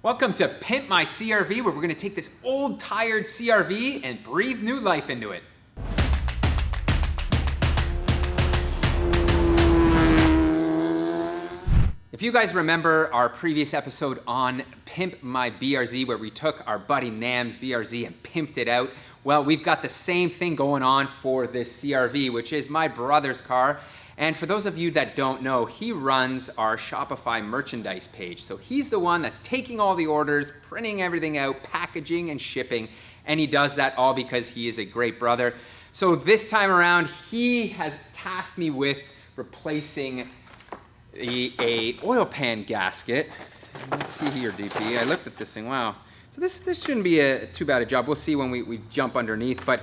Welcome to Pimp My CRV, where we're gonna take this old, tired CRV and breathe new life into it. If you guys remember our previous episode on Pimp My BRZ, where we took our buddy Nam's BRZ and pimped it out, well, we've got the same thing going on for this CRV, which is my brother's car. And for those of you that don't know, he runs our Shopify merchandise page. So he's the one that's taking all the orders, printing everything out, packaging and shipping. And he does that all because he is a great brother. So this time around, he has tasked me with replacing a oil pan gasket. Let's see here, DP. I looked at this thing, wow. So this shouldn't be too bad a job. We'll see when we jump underneath, but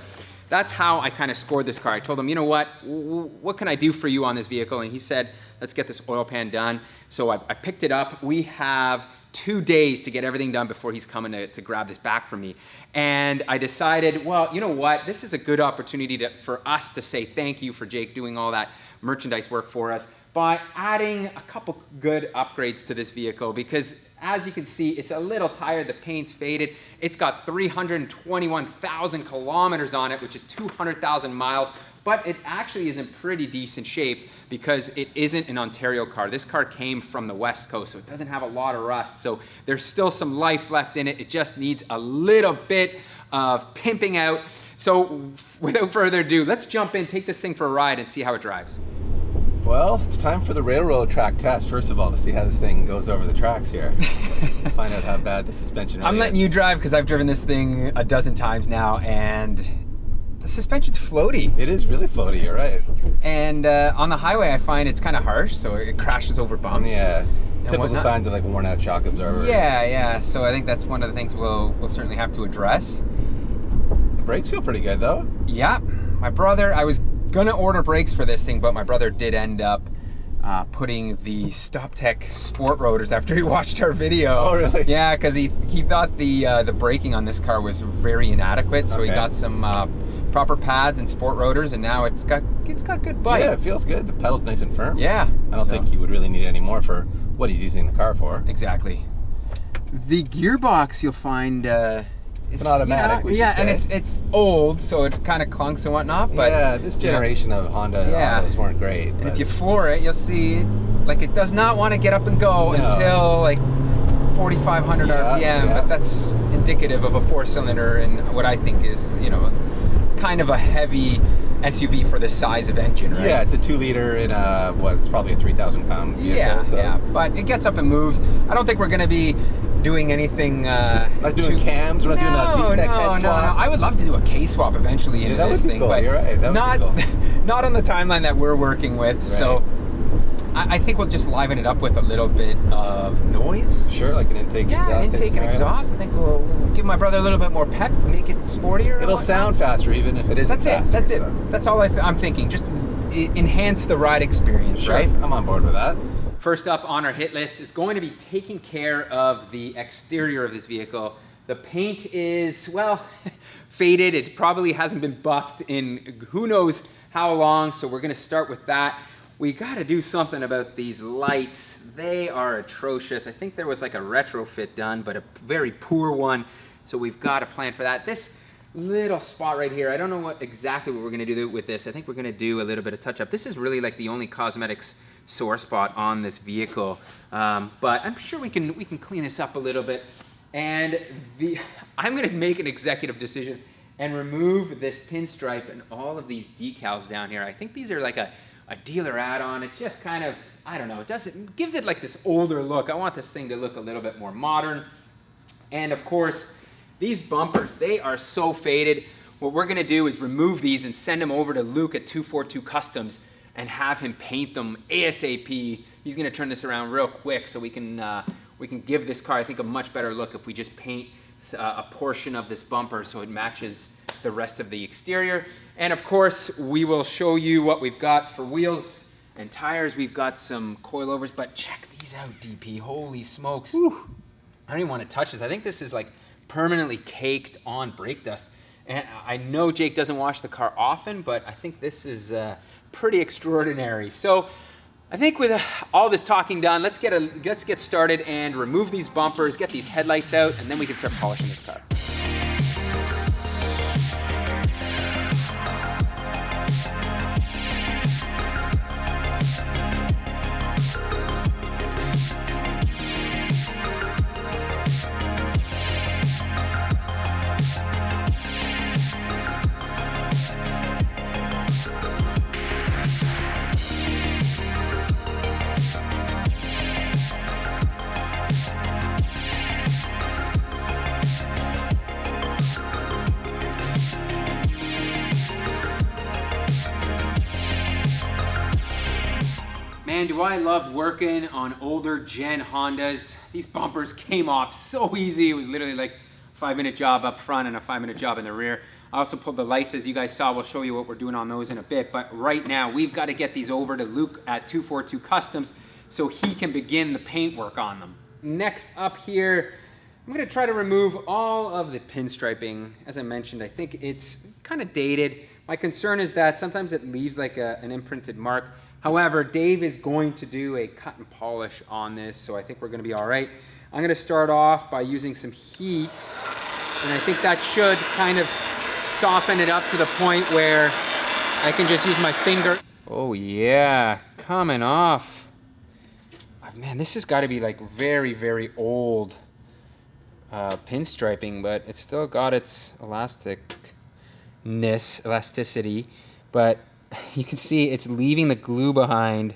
that's how I kind of scored this car. I told him, you know what can I do for you on this vehicle? And he said, let's get this oil pan done. So I picked it up. We have 2 days to get everything done before he's coming to grab this back from me. And I decided, well, you know what? This is a good opportunity for us to say thank you for Jake doing all that merchandise work for us by adding a couple good upgrades to this vehicle, because as you can see, it's a little tired, the paint's faded. It's got 321,000 kilometers on it, which is 200,000 miles, but it actually is in pretty decent shape because it isn't an Ontario car. This car came from the West Coast, so it doesn't have a lot of rust. So there's still some life left in it. It just needs a little bit of pimping out. So without further ado, let's jump in, take this thing for a ride and see how it drives. Well, it's time for the railroad track test, first of all, to see how this thing goes over the tracks here. Find out how bad the suspension really is. I'm letting you drive because I've driven this thing a dozen times now, and the suspension's floaty. It is really floaty, you're right. And on the highway, I find it's kind of harsh, so it crashes over bumps. Yeah, typical signs of like worn out shock absorbers. Yeah, so I think that's one of the things we'll certainly have to address. The brakes feel pretty good though. Yeah, my brother, I was gonna order brakes for this thing, but my brother did end up putting the StopTech sport rotors after he watched our video. Oh, really? Yeah, because he thought the braking on this car was very inadequate, so he got some proper pads and sport rotors, and now it's got good bite. Yeah, it feels good. The pedal's nice and firm. Yeah. I don't think you would really need any more for what he's using the car for. Exactly. The gearbox, you'll find it's an automatic, we should say. And it's old, so it kind of clunks and whatnot. But yeah, this generation of Hondas weren't great. And if you floor it, you'll see, like, it does not want to get up and go until like 4,500 RPM. But that's indicative of a 4-cylinder and what I think is, kind of a heavy SUV for the size of engine, right? Yeah, it's a 2-liter in it's probably a 3,000 pound vehicle. But it gets up and moves. I don't think we're going to be doing anything. Not doing cams. We're not doing that VTEC head swap. No. I would love to do a K swap eventually into this thing, cool. but you're right. That would be cool. Not on the timeline that we're working with. Right. So I think we'll just liven it up with a little bit of noise. Sure, like an intake exhaust. Yeah, an intake and exhaust. I think we'll give my brother a little bit more pep, make it sportier. It'll sound faster even if it isn't faster. That's it. That's all I'm thinking. Just to enhance the ride experience, right? I'm on board with that. First up on our hit list is going to be taking care of the exterior of this vehicle. The paint is, well, faded. It probably hasn't been buffed in who knows how long, so we're gonna start with that. We gotta do something about these lights. They are atrocious. I think there was like a retrofit done, but a very poor one, so we've got a plan for that. This little spot right here, I don't know exactly what we're gonna do with this. I think we're gonna do a little bit of touch up. This is really like the only cosmetics sore spot on this vehicle, but I'm sure we can clean this up a little bit. And I'm gonna make an executive decision and remove this pinstripe and all of these decals down here. I think these are like a dealer add-on. It just kind of, I don't know, it gives it like this older look. I want this thing to look a little bit more modern. And of course, these bumpers, they are so faded. What we're gonna do is remove these and send them over to Luke at 242 Customs and have him paint them ASAP. He's gonna turn this around real quick so we can give this car, I think, a much better look if we just paint a portion of this bumper so it matches the rest of the exterior. And of course, we will show you what we've got for wheels and tires. We've got some coilovers, but check these out, DP, holy smokes. Whew. I don't even wanna touch this. I think this is like permanently caked on brake dust. And I know Jake doesn't wash the car often, but I think this is pretty extraordinary. So I think with all this talking done, let's get started and remove these bumpers, get these headlights out, and then we can start polishing this car. Man, do I love working on older gen Hondas. These bumpers came off so easy. It was literally like a 5-minute job up front and a 5-minute job in the rear. I also pulled the lights, as you guys saw. We'll show you what we're doing on those in a bit. But right now, we've got to get these over to Luke at 242 Customs so he can begin the paint work on them. Next up here, I'm gonna try to remove all of the pinstriping. As I mentioned, I think it's kind of dated. My concern is that sometimes it leaves like an imprinted mark. However, Dave is going to do a cut and polish on this, so I think we're gonna be all right. I'm gonna start off by using some heat, and I think that should kind of soften it up to the point where I can just use my finger. Oh yeah, coming off. Oh, man, this has gotta be like very, very old pinstriping, but it's still got its elasticity, but you can see it's leaving the glue behind,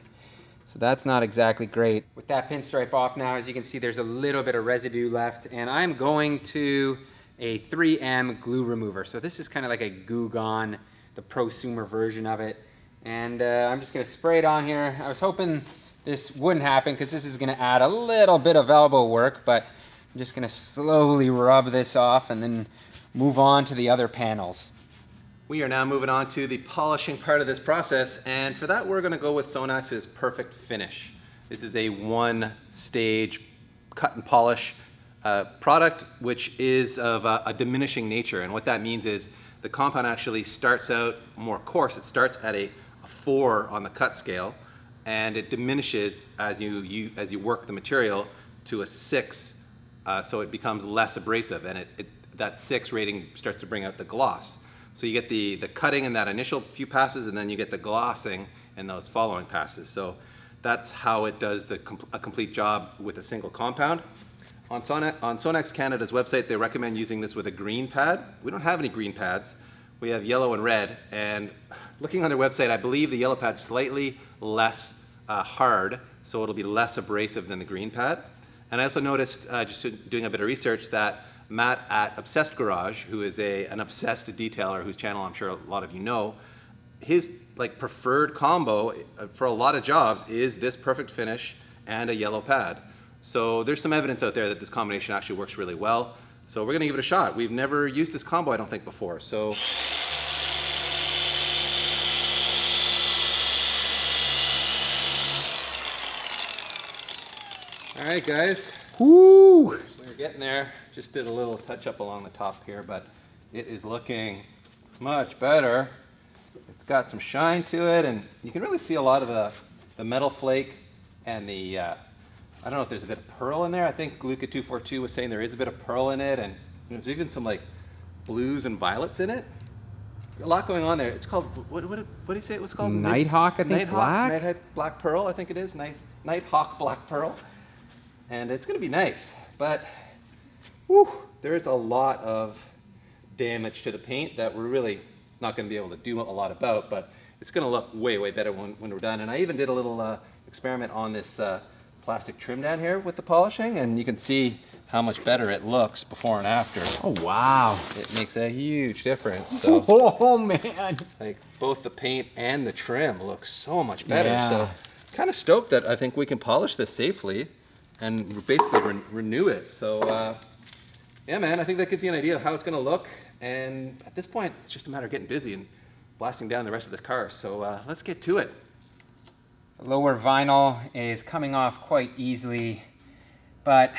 so that's not exactly great. With that pinstripe off now, as you can see, there's a little bit of residue left, and I'm going to a 3M glue remover. So this is kind of like a Goo Gone, the prosumer version of it, and I'm just gonna spray it on here. I was hoping this wouldn't happen because this is gonna add a little bit of elbow work, but I'm just gonna slowly rub this off and then move on to the other panels. We are now moving on to the polishing part of this process, and for that we're going to go with Sonax's Perfect Finish. This is a one-stage cut and polish product which is of a diminishing nature, and what that means is the compound actually starts out more coarse. It starts at a 4 on the cut scale, and it diminishes as you work the material to a 6, so it becomes less abrasive, and that 6 rating starts to bring out the gloss. So you get the cutting in that initial few passes, and then you get the glossing in those following passes. So that's how it does a complete job with a single compound. On Sonax Canada's website, they recommend using this with a green pad. We don't have any green pads. We have yellow and red. And looking on their website, I believe the yellow pad's slightly less hard, so it'll be less abrasive than the green pad. And I also noticed, just doing a bit of research, that Matt at Obsessed Garage, who is an obsessed detailer whose channel I'm sure a lot of you know, his preferred combo for a lot of jobs is this Perfect Finish and a yellow pad. So there's some evidence out there that this combination actually works really well. So we're gonna give it a shot. We've never used this combo, I don't think, before. So all right, guys. Woo! We're getting there. Just did a little touch up along the top here, but it is looking much better. It's got some shine to it, and you can really see a lot of the metal flake and the, I don't know if there's a bit of pearl in there. I think Luke at 242 was saying there is a bit of pearl in it, and there's even some like blues and violets in it. A lot going on there. It's called, what do you say it was called? Nighthawk, I think. Nighthawk Black Pearl, I think it is. Nighthawk Black Pearl. And it's gonna be nice, but whew, there's a lot of damage to the paint that we're really not gonna be able to do a lot about, but it's gonna look way, way better when we're done. And I even did a little experiment on this plastic trim down here with the polishing, and you can see how much better it looks before and after. Oh, wow. It makes a huge difference. So, oh, man. like both the paint and the trim look so much better. Yeah. So kind of stoked that I think we can polish this safely and basically renew it. So yeah, man, I think that gives you an idea of how it's gonna look. And at this point, it's just a matter of getting busy and blasting down the rest of the car. So let's get to it. The lower vinyl is coming off quite easily, but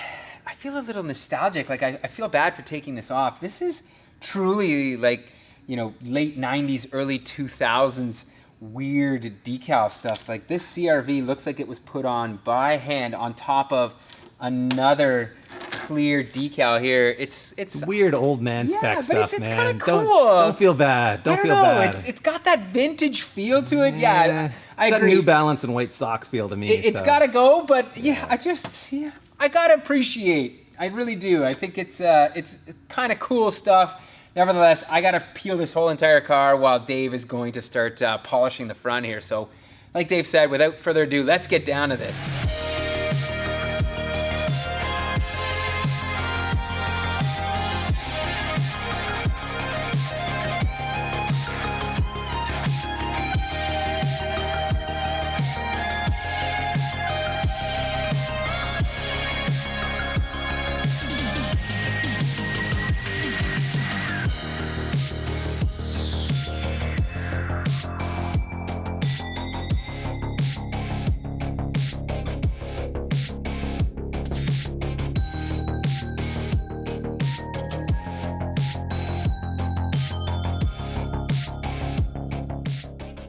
I feel a little nostalgic. Like I feel bad for taking this off. This is truly like, you know, late 90s, early 2000s weird decal stuff. Like this CRV looks like it was put on by hand on top of another clear decal here. It's weird old man spec stuff, it's man. Kind of cool. Don't feel bad. Don't feel bad. It's got that vintage feel to it. Yeah, I agree. New Balance and white socks feel to me. It's gotta go, but yeah, I gotta appreciate. I really do. I think it's kind of cool stuff. Nevertheless, I gotta peel this whole entire car while Dave is going to start polishing the front here. So, like Dave said, without further ado, let's get down to this.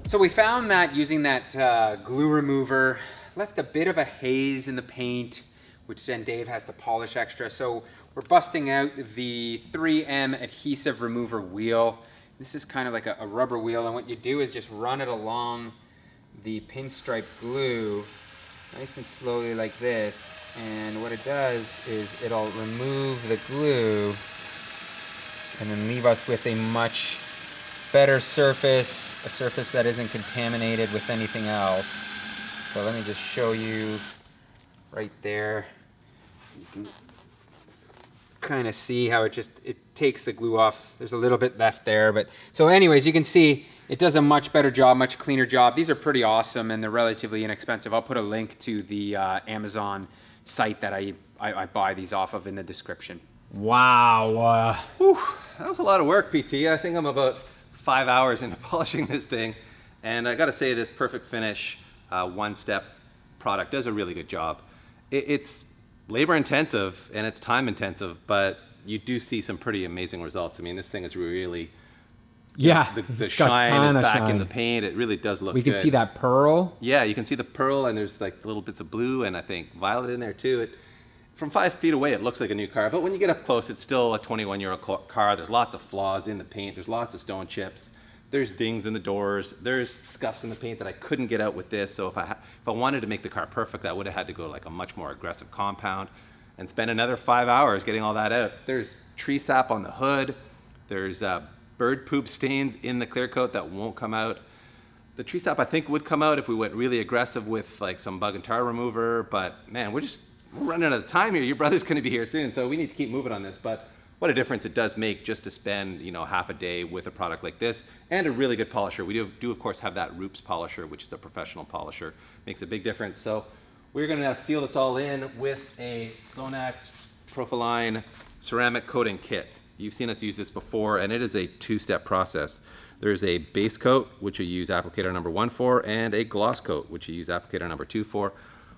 So we found that using that glue remover left a bit of a haze in the paint, which then Dave has to polish extra. So we're busting out the 3M adhesive remover wheel. This is kind of like a rubber wheel, and what you do is just run it along the pinstripe glue nice and slowly like this. And what it does is it'll remove the glue and then leave us with a much better surface, a surface that isn't contaminated with anything else. So let me just show you right there. You can kind of see how it takes the glue off. There's a little bit left there, but so anyways, you can see it does a much better job, much cleaner job. These are pretty awesome and they're relatively inexpensive. I'll put a link to the Amazon site that I buy these off of in the description. Wow. Whew, that was a lot of work, PT. I think I'm about 5 hours into polishing this thing, and I gotta say this Perfect Finish one-step product does a really good job. It's labor intensive and it's time intensive, but you do see some pretty amazing results. I mean, this thing is really, the shine is back in the paint. It really does look good. We can see that pearl. Yeah, you can see the pearl, and there's like little bits of blue and I think violet in there too. From 5 feet away, it looks like a new car, but when you get up close, it's still a 21-year-old car. There's lots of flaws in the paint. There's lots of stone chips. There's dings in the doors. There's scuffs in the paint that I couldn't get out with this. So if I wanted to make the car perfect, I would have had to go like a much more aggressive compound and spend another 5 hours getting all that out. There's tree sap on the hood. There's bird poop stains in the clear coat that won't come out. The tree sap I think would come out if we went really aggressive with like some bug and tar remover, but man, we're running out of time here. Your brother's going to be here soon, so we need to keep moving on this. But what a difference it does make just to spend, half a day with a product like this and a really good polisher. We do of course have that Roops polisher, which is a professional polisher. Makes a big difference. So we're going to seal this all in with a Sonax Profiline ceramic coating kit. You've seen us use this before, and it is a two-step process. There's a base coat, which you use applicator number 1 for, and a gloss coat, which you use applicator number 2 for.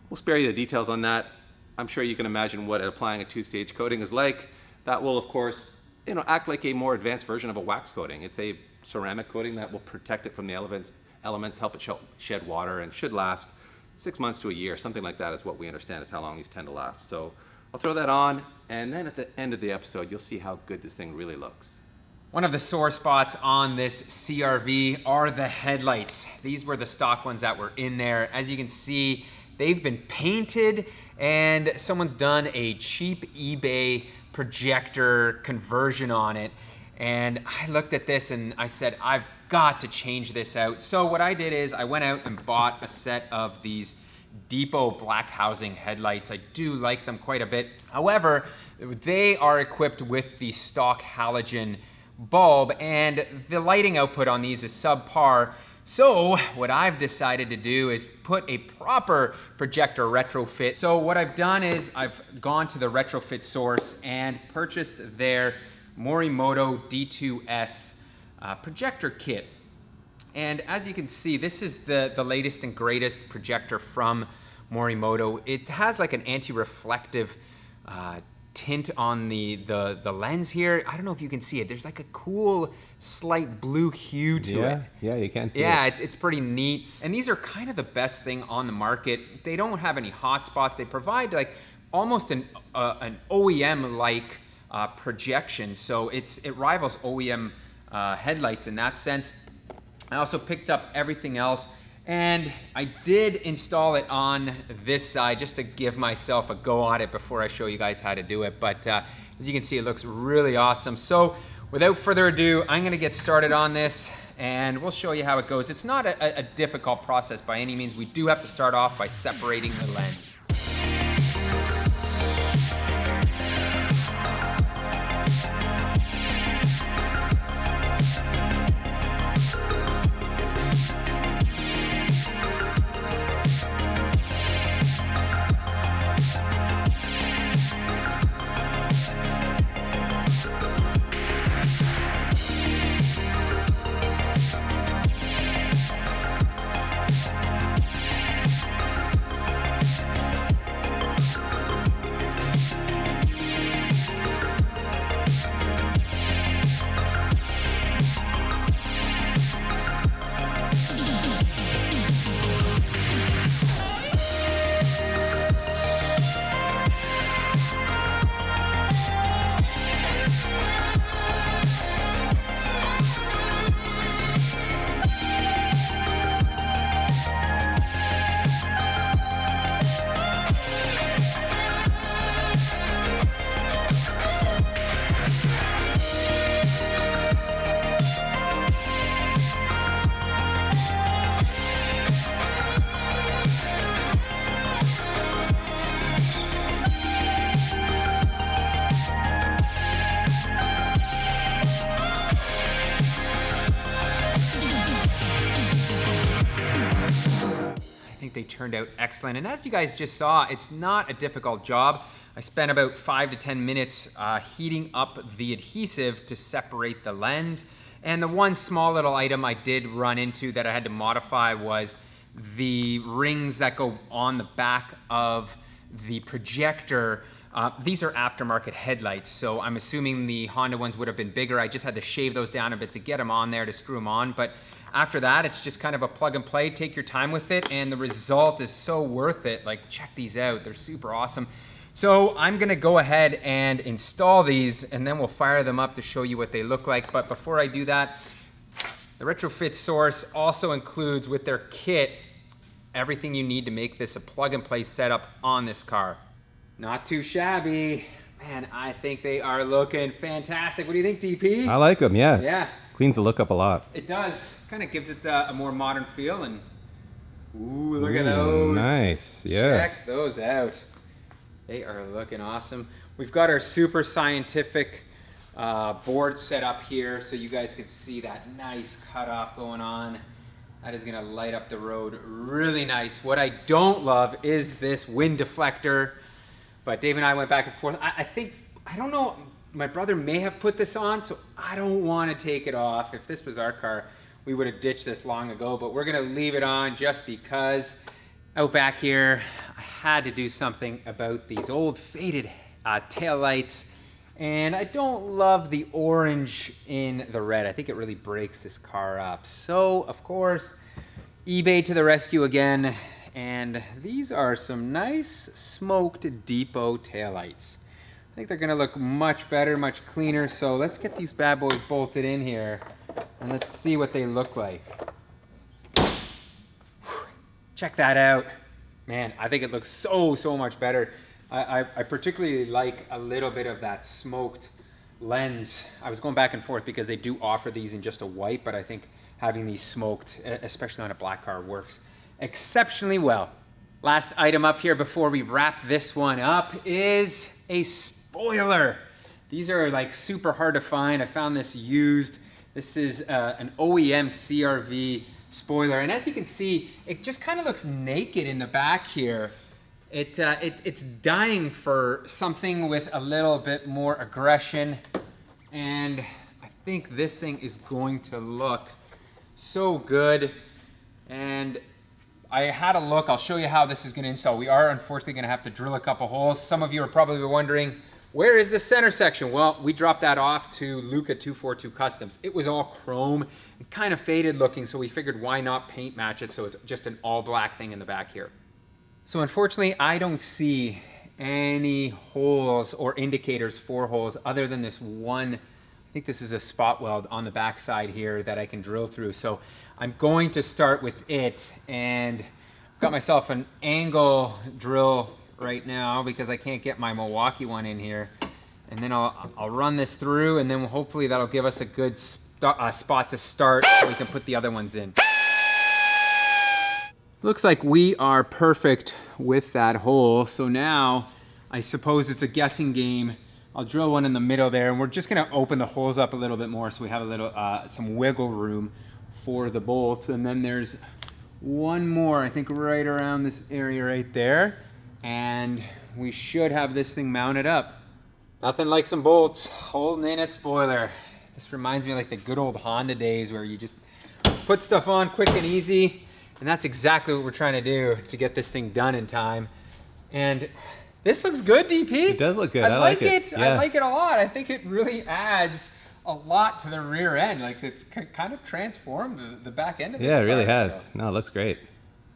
We'll spare you the details on that. I'm sure you can imagine what applying a two-stage coating is like. That will, of course, act like a more advanced version of a wax coating. It's a ceramic coating that will protect it from the elements, help it shed water, and should last 6 months to a year. Something like that is what we understand is how long these tend to last. So I'll throw that on, and then at the end of the episode, you'll see how good this thing really looks. One of the sore spots on this CRV are the headlights. These were the stock ones that were in there. As you can see, they've been painted, and someone's done a cheap eBay projector conversion on it. And I looked at this and I said, I've got to change this out. So what I did is I went out and bought a set of these Depot black housing headlights. I do like them quite a bit. However, they are equipped with the stock halogen bulb, and the lighting output on these is subpar. So what I've decided to do is put a proper projector retrofit. So what I've done is I've gone to the retrofit source and purchased their Morimoto D2S projector kit. And as you can see, this is the latest and greatest projector from Morimoto. It has like an anti-reflective tint on the lens here. I don't know if you can see it. There's like a cool slight blue hue to it. Yeah, you can see Yeah, it. it's pretty neat. And these are kind of the best thing on the market. They don't have any hot spots. They provide like almost an OEM-like projection. So it rivals OEM headlights in that sense. I also picked up everything else, and I did install it on this side just to give myself a go on it before I show you guys how to do it. But as you can see, it looks really awesome. So without further ado, I'm gonna get started on this and we'll show you how it goes. It's not a difficult process by any means. We do have to start off by separating the lens. They turned out excellent, and as you guys just saw, it's not a difficult job. I spent about 5 to 10 minutes heating up the adhesive to separate the lens, and the one small little item I did run into that I had to modify was the rings that go on the back of the projector. These are aftermarket headlights, so I'm assuming the Honda ones would have been bigger. I just had to shave those down a bit to get them on there to screw them on, but after that, it's just kind of a plug and play. Take your time with it, and the result is so worth it. Like, check these out. They're super awesome. So I'm gonna go ahead and install these, and then we'll fire them up to show you what they look like. But before I do that, the retrofit source also includes with their kit everything you need to make this a plug and play setup on this car. Not too shabby. Man, I think they are looking fantastic. What do you think, DP? I like them, yeah. Yeah. Cleans the look up a lot. It does. Kind of gives it a more modern feel, and ooh, look at those. Nice, yeah. Check those out. They are looking awesome. We've got our super scientific board set up here so you guys can see that nice cutoff going on. That is gonna light up the road really nice. What I don't love is this wind deflector, but Dave and I went back and forth. I don't know, my brother may have put this on, so I don't want to take it off. If this was our car, we would have ditched this long ago, but we're gonna leave it on just because out back here, I had to do something about these old faded tail lights, and I don't love the orange in the red. I think it really breaks this car up. So, of course, eBay to the rescue again, and these are some nice smoked depot taillights. I think they're gonna look much better, much cleaner. So let's get these bad boys bolted in here and let's see what they look like. Check that out. Man, I think it looks so much better. I particularly like a little bit of that smoked lens. I was going back and forth because they do offer these in just a white, but I think having these smoked, especially on a black car, works exceptionally well. Last item up here before we wrap this one up is a spoiler. These are like super hard to find. I found this used. This is an OEM CRV spoiler, and as you can see, it just kind of looks naked in the back here. It's dying for something with a little bit more aggression, and I think this thing is going to look so good. And I had a look. I'll show you how this is going to install. We are unfortunately going to have to drill a couple holes. Some of you are probably wondering, Where is the center section? Well, we dropped that off to Luca 242 Customs. It was all chrome and kind of faded looking, so we figured why not paint match it so it's just an all black thing in the back here. So unfortunately, I don't see any holes or indicators for holes other than this one. I think this is a spot weld on the back side here that I can drill through. So I'm going to start with it, and I've got myself an angle drill right now because I can't get my Milwaukee one in here. And then I'll run this through, and then hopefully that'll give us a good spot to start so we can put the other ones in. Looks like we are perfect with that hole. So now I suppose it's a guessing game. I'll drill one in the middle there, and we're just gonna open the holes up a little bit more so we have a little some wiggle room for the bolts. And then there's one more, I think right around this area right there. And we should have this thing mounted up. Nothing like some bolts holding in a spoiler. This reminds me of like the good old Honda days where you just put stuff on quick and easy. And that's exactly what we're trying to do to get this thing done in time. And this looks good, DP. It does look good. I like it. I like it a lot. I think it really adds a lot to the rear end. Like it's kind of transformed the back end of this Yeah, it car, really has. so. No, it looks great.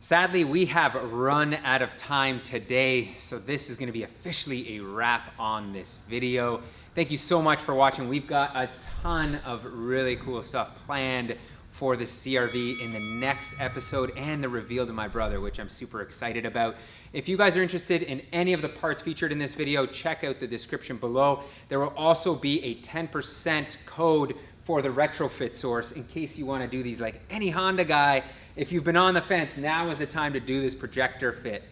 Sadly, we have run out of time today, so this is going to be officially a wrap on this video. Thank you so much for watching. We've got a ton of really cool stuff planned for the CRV in the next episode and the reveal to my brother, which I'm super excited about. If you guys are interested in any of the parts featured in this video, check out the description below. There will also be a 10% code for the retrofit source in case you want to do these like any Honda guy. If you've been on the fence, now is the time to do this projector fit.